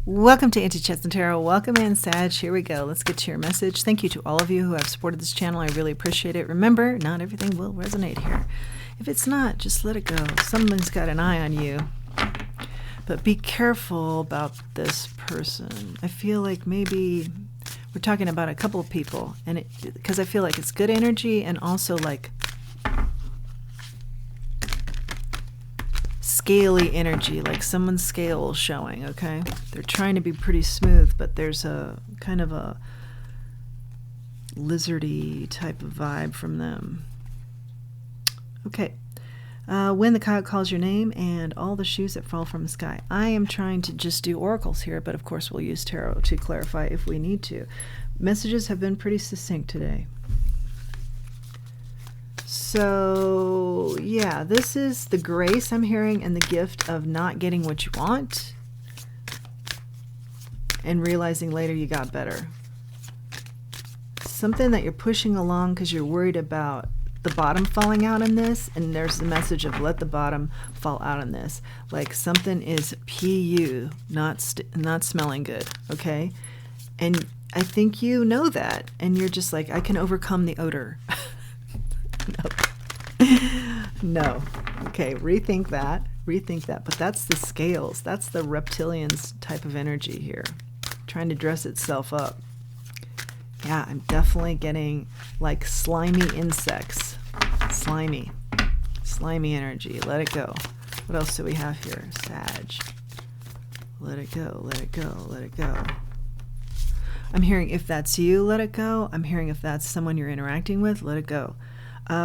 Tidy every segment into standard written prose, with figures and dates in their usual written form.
Welcome to Anti-Chess and Tarot. Welcome in, Sag. Here we go. Let's get to your message. Thank you to all of you who have supported this channel. I really appreciate it. Remember, not everything will resonate here. If it's not, just let it go. Someone's got an eye on you. But be careful about this person. I feel like maybe we're talking about a couple of people, and because I feel like it's good energy and also like scaly energy, like someone's scale showing, okay? They're trying to be pretty smooth, but there's a kind of a lizardy type of vibe from them. Okay. When the coyote calls your name and all the shoes that fall from the sky. I am trying to just do oracles here, but of course we'll use tarot to clarify if we need to. Messages have been pretty succinct today. So, yeah, this is the grace I'm hearing and the gift of not getting what you want and realizing later you got better. Something that you're pushing along because you're worried about the bottom falling out in this, and there's the message of let the bottom fall out in this. Like something is PU, not smelling good, okay? And I think you know that, and you're just like, I can overcome the odor. No. Okay, rethink that. But that's the scales. That's the reptilians type of energy here, trying to dress itself up. Yeah, I'm definitely getting like slimy insects. Slimy energy. Let it go. What else do we have here? Sag. Let it go, let it go, let it go. I'm hearing if that's you, let it go. I'm hearing if that's someone you're interacting with, let it go.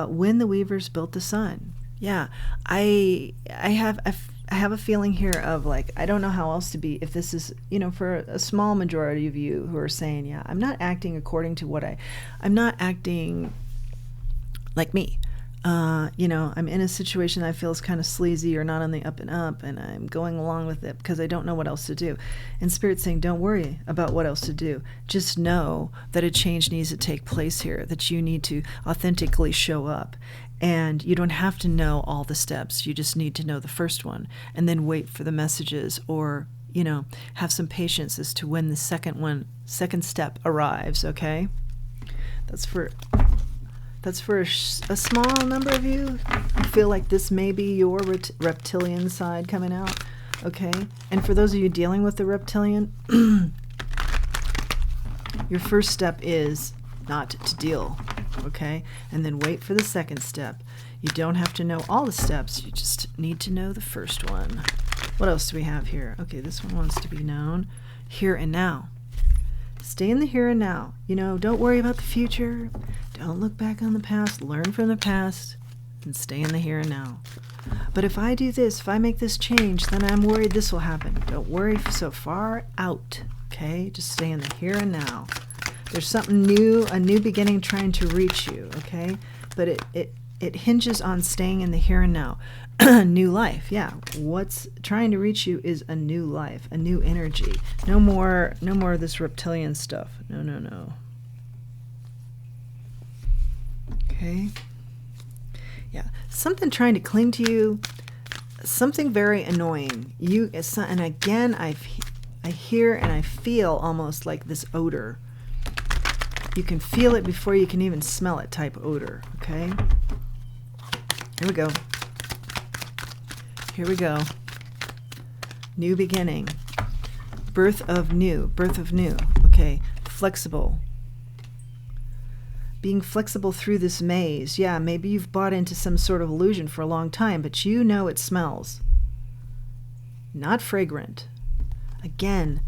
When the weavers built the sun. Yeah, I have a feeling here of like, I don't know how else to be if this is, you know, for a small majority of you who are saying, yeah, I'm not acting according to what I'm not acting like me. You know, I'm in a situation that I feel is kind of sleazy or not on the up and up, and I'm going along with it because I don't know what else to do. And Spirit's saying, don't worry about what else to do. Just know that a change needs to take place here, that you need to authentically show up. And you don't have to know all the steps. You just need to know the first one and then wait for the messages, or, you know, have some patience as to when the second step arrives, okay? That's for a small number of you. I feel like this may be your reptilian side coming out, okay? And for those of you dealing with the reptilian, your first step is not to deal, okay? And then wait for the second step. You don't have to know all the steps. You just need to know the first one. What else do we have here? Okay, this one wants to be known. Here and now. Stay in the here and now. You know, don't worry about the future. Don't look back on the past. Learn from the past and stay in the here and now. But if I do this, if I make this change, then I'm worried this will happen. Don't worry so far out, okay? Just stay in the here and now. There's something new, a new beginning trying to reach you, okay? But it hinges on staying in the here and now. New life, yeah. What's trying to reach you is a new life, a new energy. No more of this reptilian stuff. No. Okay. Yeah. Something trying to cling to you. Something very annoying. And again, I hear and I feel almost like this odor. You can feel it before you can even smell it type odor, okay? Here we go. New beginning. Birth of new. Okay. Flexible. Being flexible through this maze. Yeah, maybe you've bought into some sort of illusion for a long time, but you know it smells. Not fragrant. Again,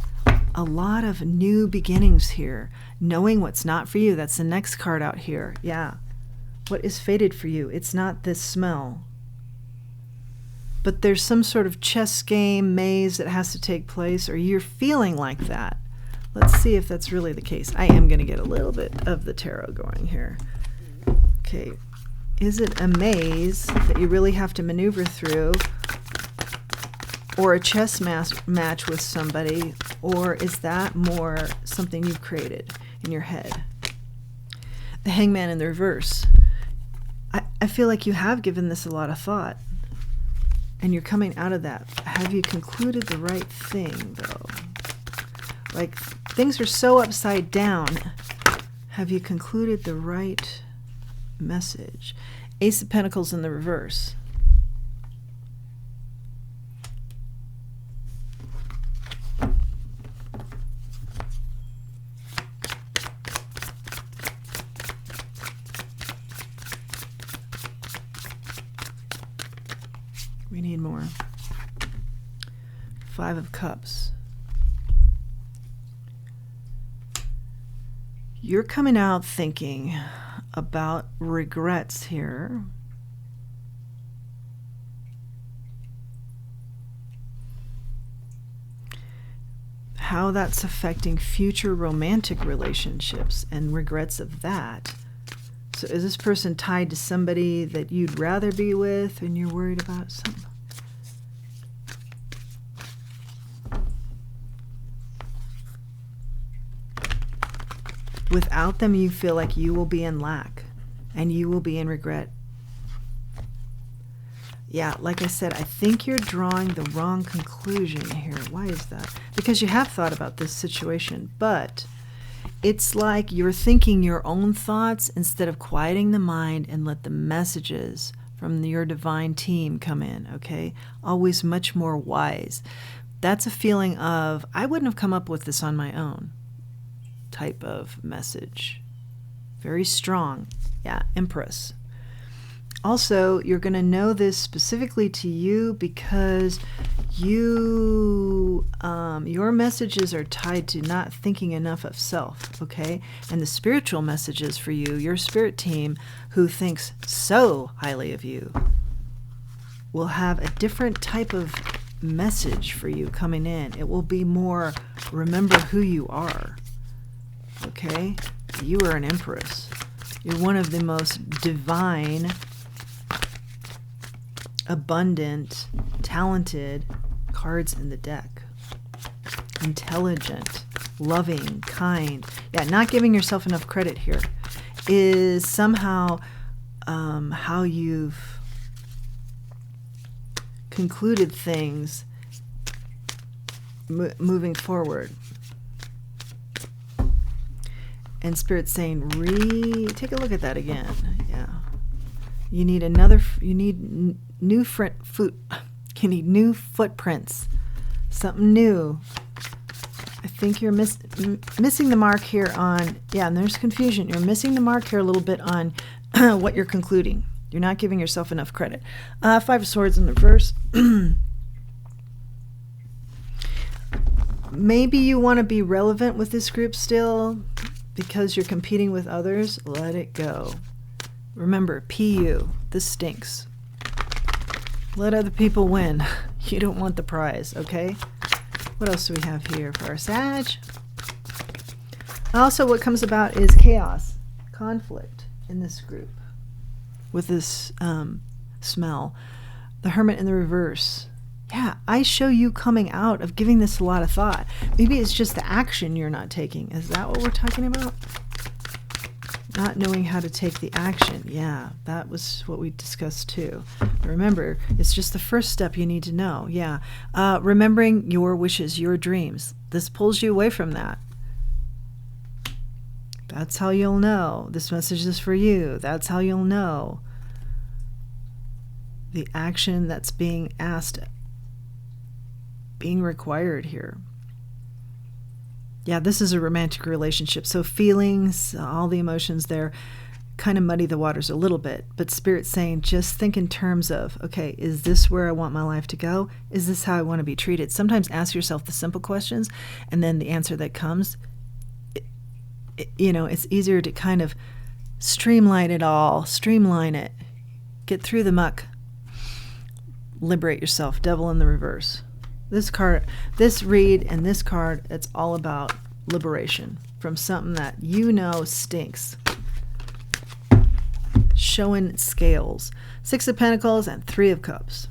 a lot of new beginnings here. Knowing what's not for you. That's the next card out here. Yeah. What is fated for you? It's not this smell. But there's some sort of chess game maze that has to take place, or you're feeling like that. Let's see if that's really the case. I am going to get a little bit of the tarot going here. Okay. Is it a maze that you really have to maneuver through, or a chess match with somebody, or is that more something you've created in your head? The Hangman in the reverse. I feel like you have given this a lot of thought. and you're coming out of that. Have you concluded the right thing, though? Like, things are so upside down. Have you concluded the right message? Ace of Pentacles in the reverse. We need more. Five of Cups. You're coming out thinking about regrets here. How that's affecting future romantic relationships and regrets of that. So is this person tied to somebody that you'd rather be with and you're worried about something? Without them, you feel like you will be in lack and you will be in regret. Yeah, like I said, I think you're drawing the wrong conclusion here. Why is that? Because you have thought about this situation, but it's like you're thinking your own thoughts instead of quieting the mind and let the messages from your divine team come in, okay? Always much more wise. That's a feeling of, I wouldn't have come up with this on my own type of message. Very strong. Yeah, Empress. Also, you're going to know this specifically to you because you, your messages are tied to not thinking enough of self, okay? And the spiritual messages for you, your spirit team who thinks so highly of you, will have a different type of message for you coming in. It will be more, remember who you are, okay? You are an Empress. You're one of the most divine, abundant, talented cards in the deck. Intelligent, loving, kind. Yeah, not giving yourself enough credit here is somehow how you've concluded things moving forward. And Spirit's saying, take a look at that again. Yeah. You need new footprints. Something new. I think you're missing the mark here on, yeah, and there's confusion. You're missing the mark here a little bit on what you're concluding. You're not giving yourself enough credit. Five of Swords in the reverse. Maybe you want to be relevant with this group still because you're competing with others. Let it go. Remember, PU, this stinks. Let other people win. You don't want the prize, okay? What else do we have here for our Sag? Also, what comes about is chaos, conflict in this group with this smell. The Hermit in the reverse. Yeah, I show you coming out of giving this a lot of thought. Maybe it's just the action you're not taking. Is that what we're talking about? Not knowing how to take the action. Yeah, that was what we discussed too. Remember, it's just the first step you need to know. Yeah, remembering your wishes, your dreams. This pulls you away from that. That's how you'll know. This message is for you. That's how you'll know the action that's being asked, being required here. Yeah, this is a romantic relationship. So feelings, all the emotions there kind of muddy the waters a little bit. But Spirit's saying, just think in terms of, okay, is this where I want my life to go? Is this how I want to be treated? Sometimes ask yourself the simple questions, and then the answer that comes, it's easier to kind of streamline it, get through the muck, liberate yourself. Devil in the reverse. This card, this read and this card, it's all about liberation from something that stinks. Showing scales. Six of Pentacles and Three of Cups.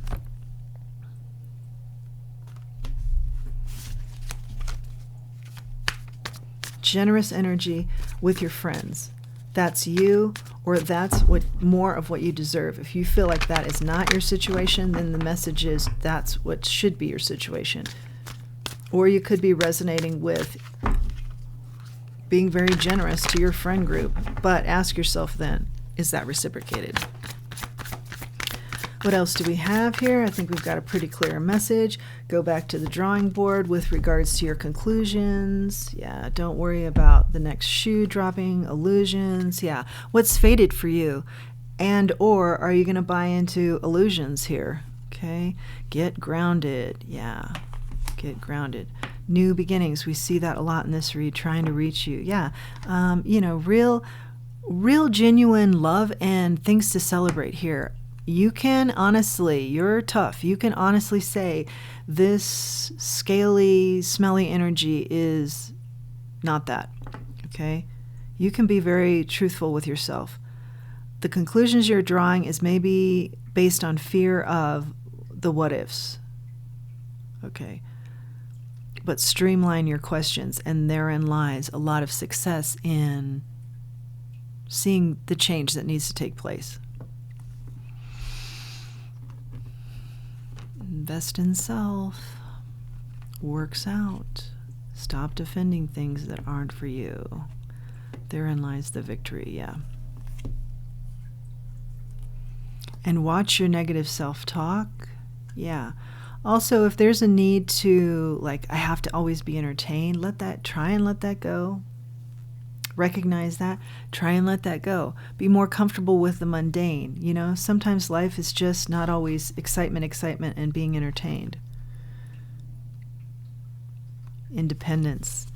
Generous energy with your friends. That's you, or that's what more of what you deserve. If you feel like that is not your situation, then the message is that's what should be your situation. Or you could be resonating with being very generous to your friend group. But ask yourself then, is that reciprocated? What else do we have here? I think we've got a pretty clear message. Go back to the drawing board with regards to your conclusions. Yeah, don't worry about the next shoe dropping, illusions. Yeah, what's fated for you? And or are you going to buy into illusions here? Okay, get grounded. Yeah, get grounded. New beginnings. We see that a lot in this read, trying to reach you. Yeah, real genuine love and things to celebrate here. You can honestly, you're tough. You can honestly say this scaly, smelly energy is not that. Okay? You can be very truthful with yourself. The conclusions you're drawing is maybe based on fear of the what ifs. Okay? But streamline your questions, and therein lies a lot of success in seeing the change that needs to take place. Invest in self. Works out. Stop defending things that aren't for you. Therein lies the victory, yeah. And watch your negative self-talk. Yeah. Also, if there's a need to, like, I have to always be entertained, try and let that go. Recognize that. Try and let that go. Be more comfortable with the mundane. You know, sometimes life is just not always excitement, and being entertained. Independence.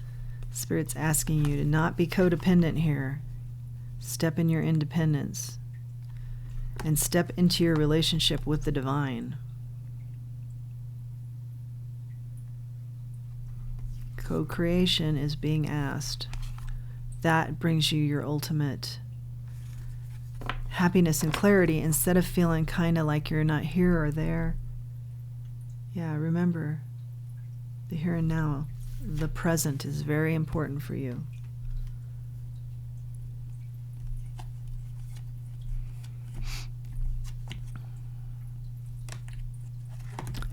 Spirit's asking you to not be codependent here. Step in your independence. And step into your relationship with the divine. Co-creation is being asked. That brings you your ultimate happiness and clarity instead of feeling kind of like you're not here or there. Yeah, remember, the here and now, the present is very important for you.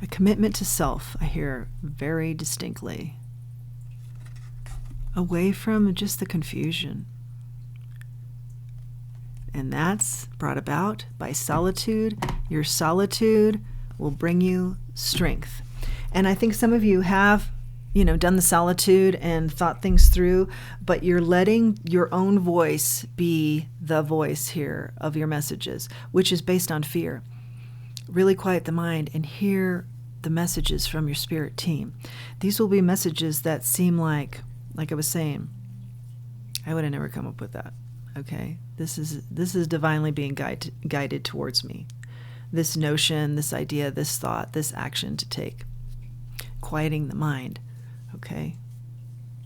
A commitment to self, I hear very distinctly. Away from just the confusion. And that's brought about by solitude. Your solitude will bring you strength. And I think some of you have, done the solitude and thought things through, but you're letting your own voice be the voice here of your messages, which is based on fear. Really quiet the mind and hear the messages from your spirit team. These will be messages that seem like I was saying, I would have never come up with that. Okay, this is divinely being guided towards me. This notion, this idea, this thought, this action to take. Quieting the mind. Okay,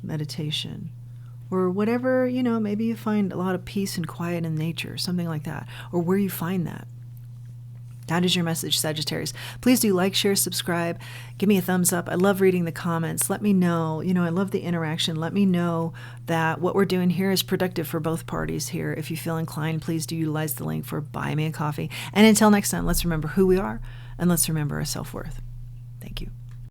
meditation, or whatever, maybe you find a lot of peace and quiet in nature, something like that, or where you find that. That is your message, Sagittarius. Please do like, share, subscribe. Give me a thumbs up. I love reading the comments. Let me know. I love the interaction. Let me know that what we're doing here is productive for both parties here. If you feel inclined, please do utilize the link for Buy Me a Coffee. And until next time, let's remember who we are and let's remember our self-worth.